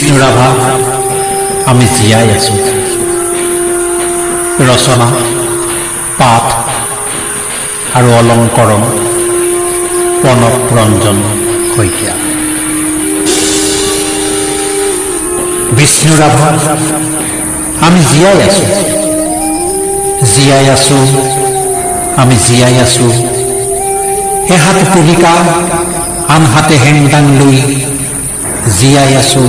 বিষ্ণু ৰাভা আমি জীয়াই আছো। ৰচনা পাঠ আৰু অলংকৰণ প্ৰণৱ ৰঞ্জন শইকীয়া। বিষ্ণু ৰাভা আমি জীয়াই আছো, জীয়াই আছো, আমি জীয়াই আছো। এহাতে তুলিকা আন হাতে হেংদাং লৈ জীয়াই আছো,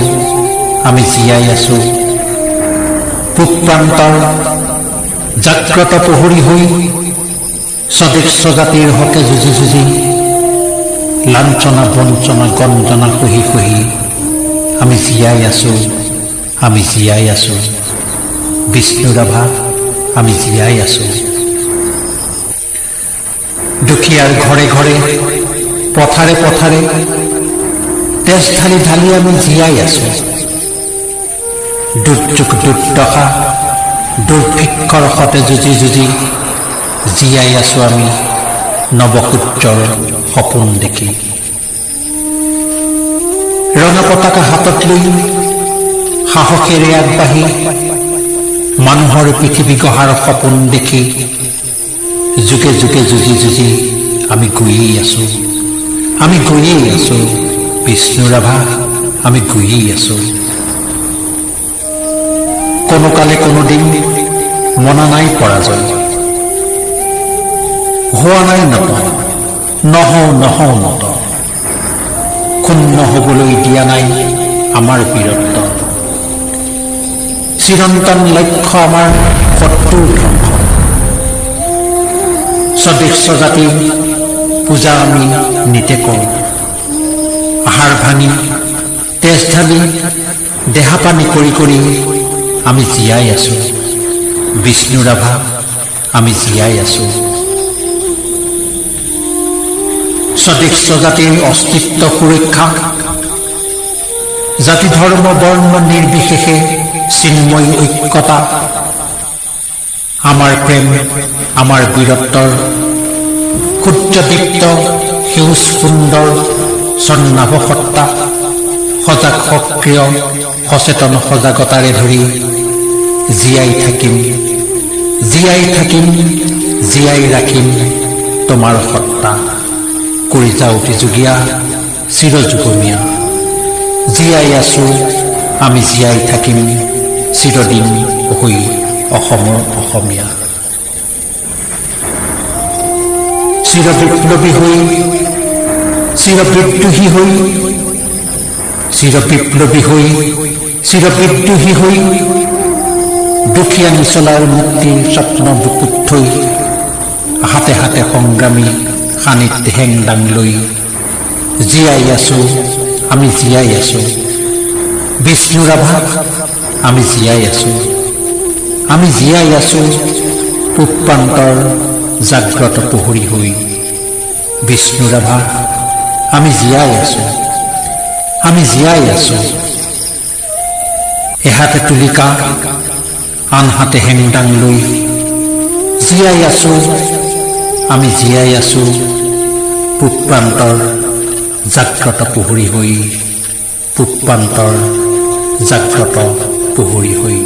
আমি জীয়াই আছো। পূব প্ৰান্তৰ জাগ্ৰত প্ৰহৰী হৈ স্বদেশ স্বজাতিৰ হকে যুঁজি যুঁজি লাঞ্ছনা বঞ্চনা গঞ্জনা সহি সহি আমি জীয়াই আছো, আমি জীয়াই আছো। বিষ্ণু ৰাভা আমি জীয়াই আছো। দুখীয়াৰ ঘৰে ঘৰে পথাৰে পথাৰে তেজ ঢালি ঢালি আমি জীয়াই আছো। দুৰ্যোগ দুৰ্দশা দুৰ্ভিক্ষৰ সতে যুঁজি যুঁজি জীয়াই আছো আমি নৱসূৰ্যৰ সপোন দেখি। ৰঙা পতাকা হাতত লৈ সাহসেৰে আগবাঢ়ি মানুহৰ পৃথিৱী গঢ়াৰ সপোন দেখি যুগে যুগে যুঁজি যুঁজি আমি গৈয়ে আছো, আমি গৈয়ে আছো। বিষ্ণু ৰাভা আমি গৈয়ে আছো। কোনো কালে কোনো দিন মনা নাই পৰাজয়, হোৱা নাই নত, নহওঁ নহওঁ নত। ক্ষুণ্ণ হ'বলৈ দিয়া নাই আমাৰ বীৰত্ব। চিৰন্তন লক্ষ্য আমাৰ শত্ৰুৰ ধ্বংস। স্বদেশ স্বজাতিৰ পূজা আমি নিতে কৰোঁ। আহাৰ ভাঙি তেজ ঢালি দেহাপানী কৰি কৰি আমি জীয়াই আছো। বিষ্ণু ৰাভা আমি জীয়াই আছো। স্বদেশ স্বজাতিৰ অস্তিত্ব সুৰক্ষা, জাতি ধৰ্ম বৰ্ণ নিৰ্বিশেষে চিন্ময় ঐক্যতা, আমাৰ প্ৰেম আমাৰ বীৰত্বৰ সূৰ্যদীপ্ত সেউজ সুন্দৰ স্বৰ্ণাভ সত্তা, সজাগ সক্ৰিয় সচেতন সজাগতাৰে ধৰি জীয়াই থাকিম, জীয়াই থাকিম, জীয়াই ৰাখিম তোমাৰ সত্তা। কৰি যাওঁ অতি যুগীয়া চিৰযুগমীয়া। জীয়াই আছো আমি জীয়াই থাকিম চিৰদিন হৈ অসমৰ অসমীয়া। চিৰবিপ্লৱী হৈ চিৰবিদ্ৰোহী হৈ, চিৰবিপ্লৱী হৈ চিৰবিদ্ৰোহী হৈ, দুখীয়া নিচলাৰ মুক্তিৰ স্বপ্ন বুকুত থৈ, হাতে হাতে সংগ্ৰামী খানিত হেংদাং লৈ জীয়াই আছো আমি জীয়াই আছো। বিষ্ণু ৰাভা আমি জীয়াই আছো, আমি জীয়াই আছো। পূব প্ৰান্তৰ জাগ্ৰত প্ৰহৰী হৈ বিষ্ণু ৰাভা আমি জীয়াই আছো, আমি জীয়াই আছো। এহাতে তুলিকা আন হাতে হেংদাং লৈ জীয়াই আছো, আমি জীয়াই আছো। পূব প্ৰান্তৰ জাগ্ৰত প্ৰহৰী হৈ, পূব প্ৰান্তৰ জাগ্ৰত প্ৰহৰী হৈ।